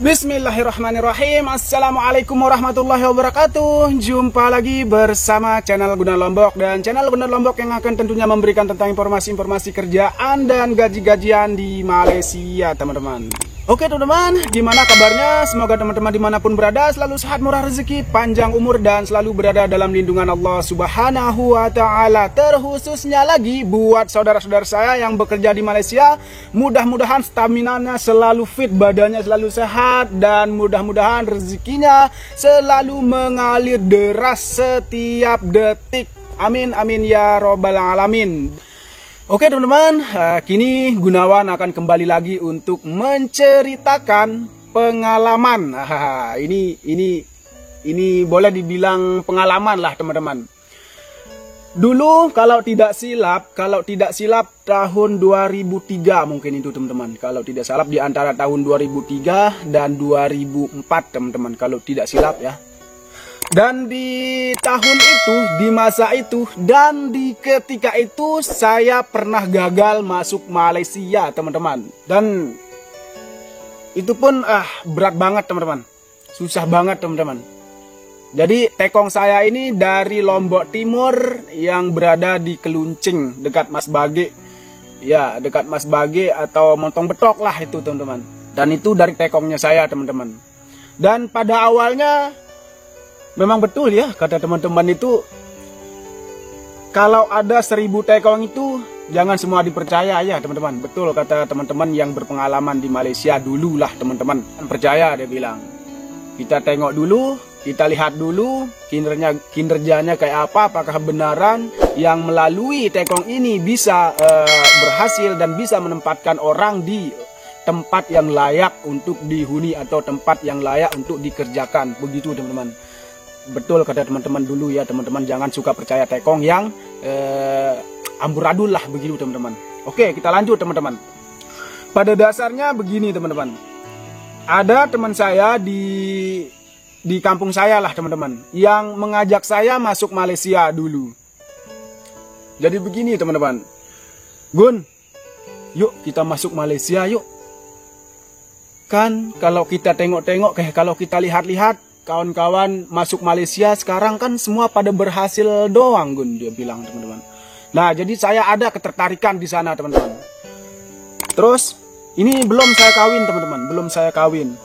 Bismillahirrahmanirrahim. Assalamualaikum warahmatullahi wabarakatuh. Jumpa lagi bersama channel Guna Lombok. Dan channel Guna Lombok yang akan tentunya memberikan tentang informasi-informasi kerjaan dan gaji-gajian di Malaysia, teman-teman. Oke teman-teman, gimana kabarnya? Semoga teman-teman dimanapun berada selalu sehat, murah rezeki, panjang umur, dan selalu berada dalam lindungan Allah Subhanahu wa Ta'ala. Terkhususnya lagi buat saudara-saudara saya yang bekerja di Malaysia, mudah-mudahan staminanya selalu fit, badannya selalu sehat, dan mudah-mudahan rezekinya selalu mengalir deras setiap detik. Amin amin ya robbal alamin. Oke teman-teman, kini Gunawan akan kembali lagi untuk menceritakan pengalaman. Ini boleh dibilang pengalaman lah teman-teman. Dulu kalau tidak silap tahun 2003 mungkin itu teman-teman. Kalau tidak salah di antara tahun 2003 dan 2004 teman-teman, kalau tidak silap ya. Dan di tahun itu, di masa itu, dan di ketika itu saya pernah gagal masuk Malaysia teman-teman. Dan itu pun berat banget teman-teman, susah banget teman-teman. Jadi tekong saya ini dari Lombok Timur yang berada di Keluncing dekat Mas Bage. Ya, dekat Mas Bage atau Montong Betok lah itu teman-teman. Dan itu dari tekongnya saya teman-teman. Dan pada awalnya memang betul ya kata teman-teman itu, kalau ada 1000 tekong itu jangan semua dipercaya ya teman-teman. Betul kata teman-teman yang berpengalaman di Malaysia dulu lah teman-teman. Percaya dia bilang. Kita tengok dulu, kita lihat dulu kinerjanya kayak apa, apakah benaran yang melalui tekong ini bisa berhasil dan bisa menempatkan orang di tempat yang layak untuk dihuni atau tempat yang layak untuk dikerjakan. Begitu teman-teman. Betul kata teman-teman dulu ya teman-teman, jangan suka percaya tekong yang amburadul lah begitu teman-teman. Oke, kita lanjut teman-teman. Pada dasarnya begini teman-teman. Ada teman saya di kampung saya lah teman-teman yang mengajak saya masuk Malaysia dulu. Jadi begini teman-teman. Gun, yuk kita masuk Malaysia yuk. Kan kalau kita tengok-tengok, kalau kita lihat-lihat, kawan-kawan masuk Malaysia sekarang kan semua pada berhasil doang Gun, dia bilang teman-teman. Nah jadi saya ada ketertarikan di sana teman-teman. Terus ini belum saya kawin teman-teman, belum saya kawin.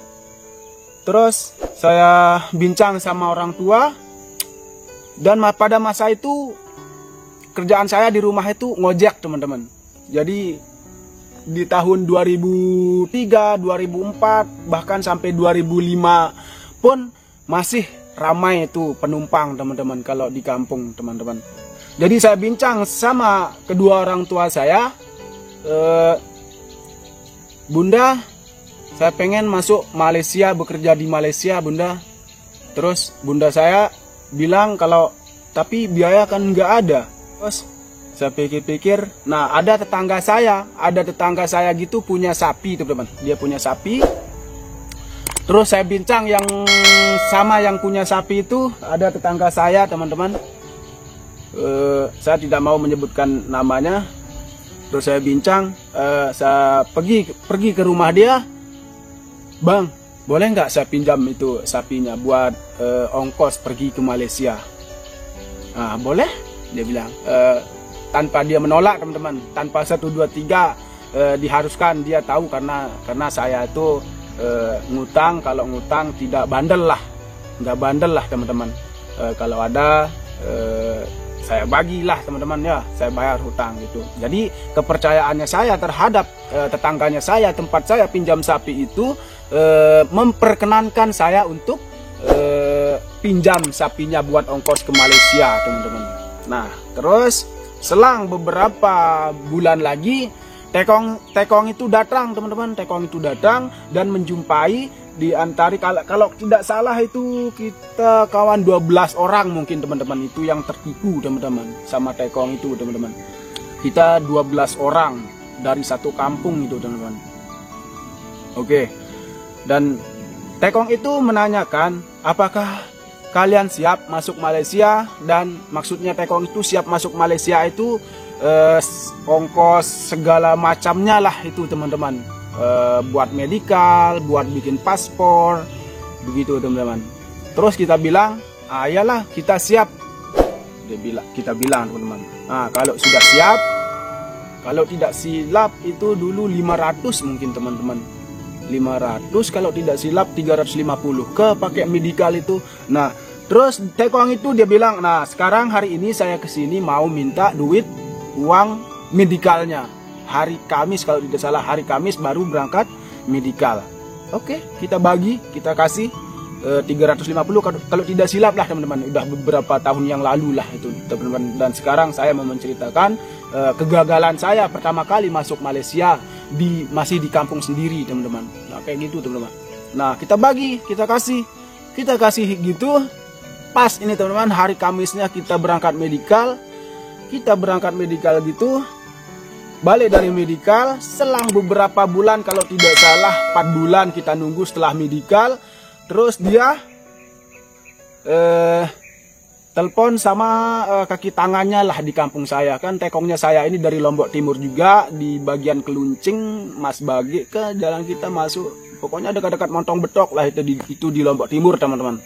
Terus saya bincang sama orang tua. Dan pada masa itu kerjaan saya di rumah itu ngojek teman-teman. Jadi di tahun 2003, 2004 bahkan sampai 2005 pun masih ramai itu penumpang teman-teman kalau di kampung teman-teman. Jadi saya bincang sama kedua orang tua saya, Bunda, saya pengen masuk Malaysia, bekerja di Malaysia Bunda. Terus Bunda saya bilang kalau tapi biaya kan nggak ada. Terus saya pikir-pikir, nah ada tetangga saya gitu punya sapi teman-teman. Dia punya sapi. Terus saya bincang yang sama yang punya sapi itu, ada tetangga saya teman-teman. Saya tidak mau menyebutkan namanya. Terus saya bincang, saya pergi ke rumah dia. Bang, boleh nggak saya pinjam itu sapinya buat ongkos pergi ke Malaysia? Nah, boleh, dia bilang. Tanpa dia menolak teman-teman, tanpa 1, 2, 3 diharuskan dia tahu karena saya itu ngutang. Kalau ngutang tidak bandel lah, nggak bandel lah teman-teman. Kalau ada saya bagilah teman-teman ya, saya bayar hutang gitu. Jadi kepercayaannya saya terhadap tetangganya saya, tempat saya pinjam sapi itu memperkenankan saya untuk pinjam sapinya buat ongkos ke Malaysia teman-teman. Nah terus selang beberapa bulan lagi tekong itu datang teman-teman. Tekong itu datang dan menjumpai di antara, kalau tidak salah itu kita kawan 12 orang mungkin teman-teman itu yang tertipu teman-teman sama tekong itu teman-teman. Kita 12 orang dari satu kampung itu teman-teman. Oke. Dan tekong itu menanyakan apakah kalian siap masuk Malaysia, dan maksudnya tekong itu siap masuk Malaysia itu ongkos segala macamnya lah itu teman-teman. buat medikal, buat bikin paspor, begitu teman-teman. Terus kita bilang, ayolah kita siap. Kita bilang teman-teman, nah kalau sudah siap, kalau tidak silap itu dulu 500 mungkin teman-teman, 500, kalau tidak silap 350 ke pakai medikal itu. Nah terus Tekong itu dia bilang, nah sekarang hari ini saya kesini mau minta duit uang medikalnya. Hari Kamis kalau tidak salah, hari Kamis baru berangkat medikal. Oke, kita bagi, kita kasih 350 kalau tidak silap lah teman-teman. Udah beberapa tahun yang lalu lah itu teman-teman. Dan sekarang saya mau menceritakan kegagalan saya pertama kali masuk Malaysia, masih di kampung sendiri teman-teman. Nah kayak gitu teman-teman. Nah kita bagi, kita kasih gitu. Pas ini teman-teman, hari Kamisnya kita berangkat medikal. Kita berangkat medikal gitu, balik dari medikal. Selang beberapa bulan, kalau tidak salah 4 bulan kita nunggu setelah medikal. Terus dia telepon sama kaki tangannya lah di kampung saya. Kan Tekongnya saya ini dari Lombok Timur juga, di bagian Keluncing, Mas Bagi ke jalan kita masuk. Pokoknya dekat-dekat Montong Betok lah itu di Lombok Timur teman-teman.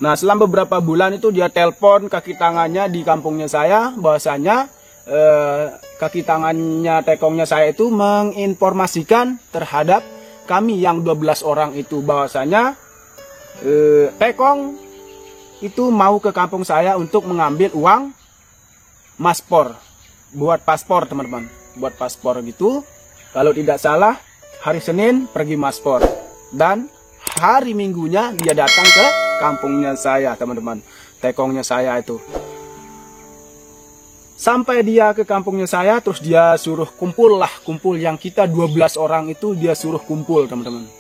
Nah selama beberapa bulan itu dia telepon kaki tangannya di kampungnya saya, bahwasanya kaki tangannya Tekongnya saya itu menginformasikan terhadap kami yang 12 orang itu, bahwasanya Tekong itu mau ke kampung saya untuk mengambil uang maspor, buat paspor teman-teman, buat paspor gitu. Kalau tidak salah hari Senin pergi maspor, dan hari Minggunya dia datang ke kampungnya saya teman-teman, Tekongnya saya itu. Sampai dia ke kampungnya saya, terus dia suruh kumpul yang kita 12 orang itu dia suruh kumpul teman-teman.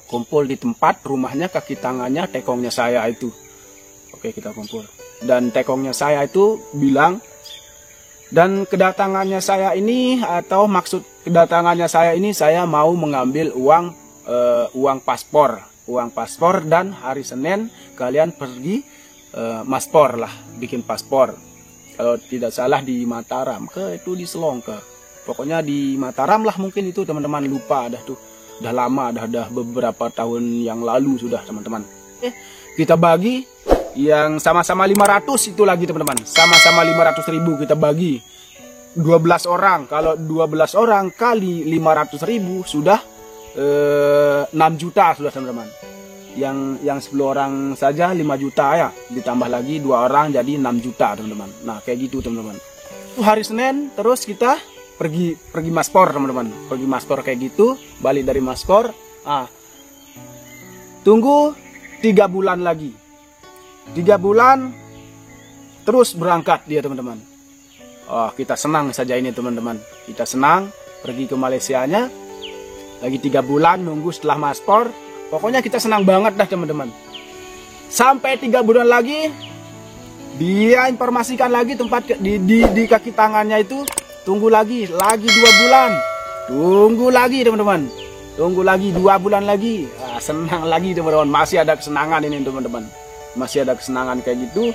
Kumpul di tempat rumahnya kaki tangannya Tekongnya saya itu. Oke, kita kumpul. Dan Tekongnya saya itu bilang, dan kedatangannya saya ini, atau maksud kedatangannya saya ini, saya mau mengambil uang paspor, dan hari Senin kalian pergi maspor lah, bikin paspor. Kalau tidak salah di Mataram itu di Selong pokoknya di Mataram lah mungkin itu teman-teman, lupa dah tuh. Udah lama, dah beberapa tahun yang lalu sudah teman-teman. Kita bagi yang sama-sama 500 itu lagi teman-teman. Sama-sama 500.000 kita bagi 12 orang. Kalau 12 orang kali 500.000 sudah 6 juta sudah teman-teman. Yang 10 orang saja 5 juta ya. Ditambah lagi 2 orang jadi 6 juta teman-teman. Nah kayak gitu teman-teman. Hari Senin terus kita pergi maspor teman-teman, pergi maspor kayak gitu, balik dari maspor. Tunggu 3 bulan lagi, 3 bulan terus berangkat dia teman-teman. Kita senang saja ini teman-teman, kita senang pergi ke Malaysianya. Lagi 3 bulan nunggu setelah maspor, pokoknya kita senang banget dah teman-teman. Sampai 3 bulan lagi dia informasikan lagi tempat di kaki tangannya itu. Tunggu lagi 2 bulan. Tunggu lagi teman-teman. Tunggu lagi 2 bulan lagi. Senang lagi teman-teman. Masih ada kesenangan ini teman-teman. Masih ada kesenangan kayak gitu.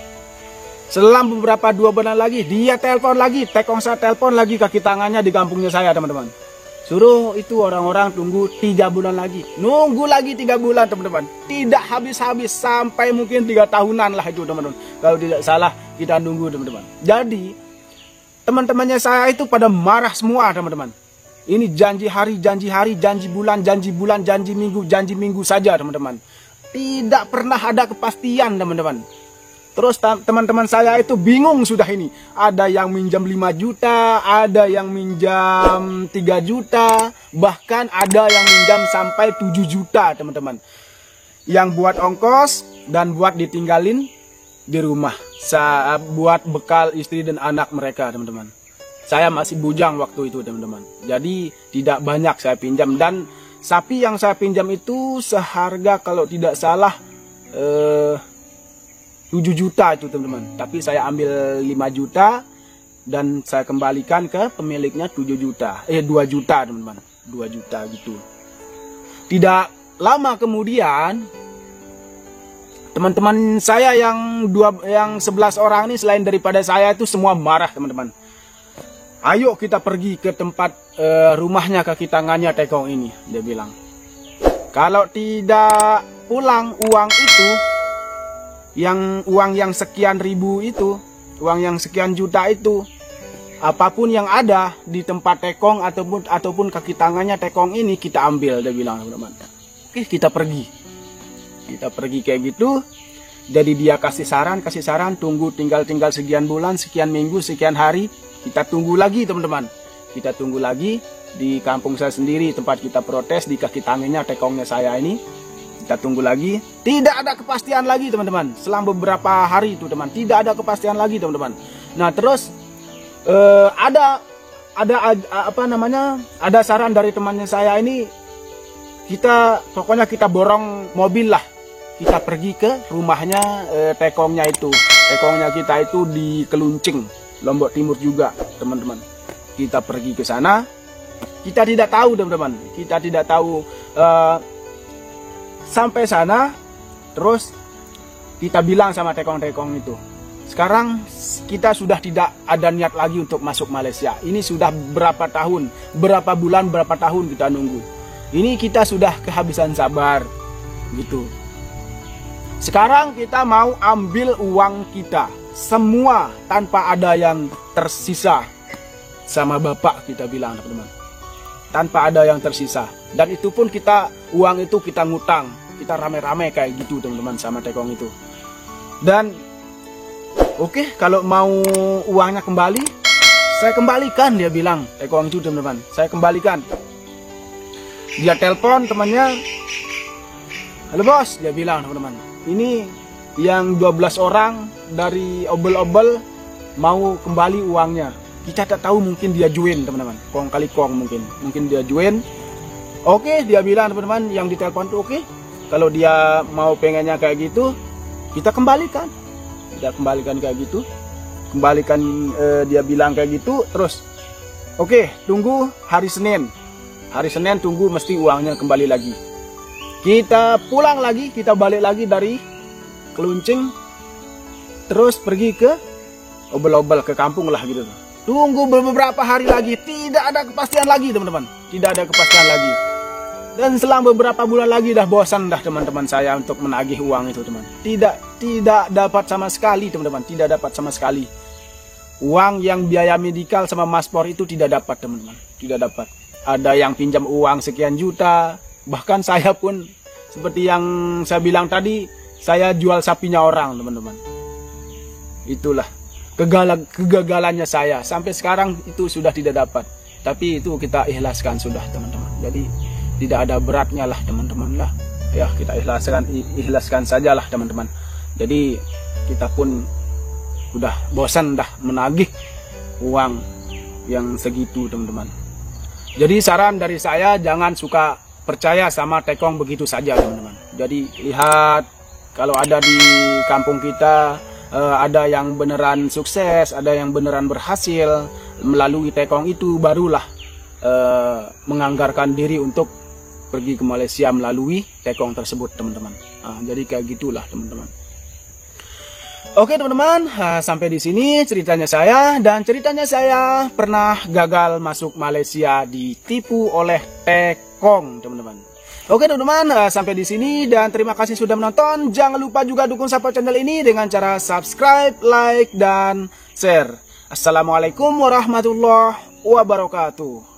Selang beberapa 2 bulan lagi dia telepon lagi. Tekong saya telepon lagi kaki tangannya di kampungnya saya teman-teman. Suruh itu orang-orang tunggu 3 bulan lagi. Nunggu lagi 3 bulan teman-teman. Tidak habis-habis sampai mungkin 3 tahunan lah itu teman-teman. Kalau tidak salah kita nunggu teman-teman. Jadi teman-temannya saya itu pada marah semua teman-teman. Ini janji hari, janji bulan, janji minggu saja teman-teman. Tidak pernah ada kepastian teman-teman. Terus teman-teman saya itu bingung sudah ini. Ada yang minjam 5 juta, ada yang minjam 3 juta, bahkan ada yang minjam sampai 7 juta teman-teman. Yang buat ongkos dan buat ditinggalin di rumah, buat bekal istri dan anak mereka teman-teman. Saya masih bujang waktu itu teman-teman, jadi tidak banyak saya pinjam. Dan sapi yang saya pinjam itu seharga kalau tidak salah 7 juta itu teman-teman. Tapi saya ambil 5 juta dan saya kembalikan ke pemiliknya 7 juta, 2 juta teman-teman, 2 juta gitu. Tidak lama kemudian teman-teman saya yang 11 orang ini, selain daripada saya itu semua marah teman-teman. ayo kita pergi ke tempat rumahnya kaki tangannya Tekong ini. Dia bilang, kalau tidak pulang uang itu, uang yang sekian ribu itu, uang yang sekian juta itu, apapun yang ada di tempat Tekong ataupun kaki tangannya Tekong ini kita ambil. Dia bilang, teman-teman. Oke, kita pergi kayak gitu. Jadi dia kasih saran, tunggu tinggal sekian bulan, sekian minggu, sekian hari. Kita tunggu lagi, teman-teman. Kita tunggu lagi di kampung saya sendiri, tempat kita protes, di kaki tangannya Tekongnya saya ini. Kita tunggu lagi. Tidak ada kepastian lagi, teman-teman. Selama beberapa hari itu, teman. Tidak ada kepastian lagi, teman-teman. Nah, terus ada saran dari temannya saya ini. Pokoknya kita borong mobil lah. Kita pergi ke rumahnya Tekongnya itu. Tekongnya kita itu di Keluncing, Lombok Timur juga, teman-teman. Kita pergi ke sana. Kita tidak tahu, teman-teman. Kita tidak tahu sampai sana. Terus kita bilang sama Tekong-Tekong itu, sekarang kita sudah tidak ada niat lagi untuk masuk Malaysia. Ini sudah berapa tahun, berapa bulan, berapa tahun kita nunggu. Ini kita sudah kehabisan sabar, gitu. Sekarang kita mau ambil uang kita semua tanpa ada yang tersisa. Sama bapak kita bilang, teman-teman. Tanpa ada yang tersisa. Dan itu pun uang itu kita ngutang. Kita rame-rame kayak gitu, teman-teman, sama Tekong itu. Dan oke, kalau mau uangnya kembali, saya kembalikan, dia bilang. Tekong itu, teman-teman, saya kembalikan. Dia telepon temannya. Halo bos, dia bilang, teman-teman. Ini yang 12 orang dari obel-obel mau kembali uangnya. Kita tak tahu, mungkin dia join, teman-teman. Kong kali kong mungkin dia join. Oke, dia bilang, teman-teman, yang ditelepon tuh oke. Kalau dia mau pengennya kayak gitu, kita kembalikan. Kita kembalikan kayak gitu. Kembalikan, dia bilang kayak gitu. Terus oke, tunggu hari Senin. Hari Senin tunggu, mesti uangnya kembali lagi. Kita pulang lagi, kita balik lagi dari Keluncing, terus pergi ke obel-obel, ke kampung lah gitu. Tunggu beberapa hari lagi, tidak ada kepastian lagi, teman-teman. Tidak ada kepastian lagi. Dan selama beberapa bulan lagi dah bosan dah teman-teman saya untuk menagih uang itu, teman. Tidak dapat sama sekali, teman-teman. Tidak dapat sama sekali. Uang yang biaya medikal sama maspor itu tidak dapat, teman-teman. Tidak dapat. Ada yang pinjam uang sekian juta. Bahkan saya pun seperti yang saya bilang tadi, saya jual sapinya orang, teman-teman. Itulah kegagalannya saya. Sampai sekarang itu sudah tidak dapat. Tapi itu kita ikhlaskan sudah, teman-teman. Jadi tidak ada beratnya lah, teman-teman lah. Ya, kita ikhlaskan sajalah, teman-teman. Jadi kita pun udah bosan dah menagih uang yang segitu, teman-teman. Jadi saran dari saya, jangan suka percaya sama Tekong begitu saja, teman-teman. Jadi lihat, kalau ada di kampung kita ada yang beneran sukses, ada yang beneran berhasil melalui Tekong itu, barulah menganggarkan diri untuk pergi ke Malaysia melalui Tekong tersebut, teman-teman. Jadi kayak gitulah, teman-teman. Oke, teman-teman, sampai di sini ceritanya saya. Dan ceritanya saya pernah gagal masuk Malaysia, ditipu oleh Tekong, teman-teman. Oke, teman-teman, sampai di sini dan terima kasih sudah menonton. Jangan lupa juga dukung support channel ini dengan cara subscribe, like, dan share. Assalamualaikum warahmatullahi wabarakatuh.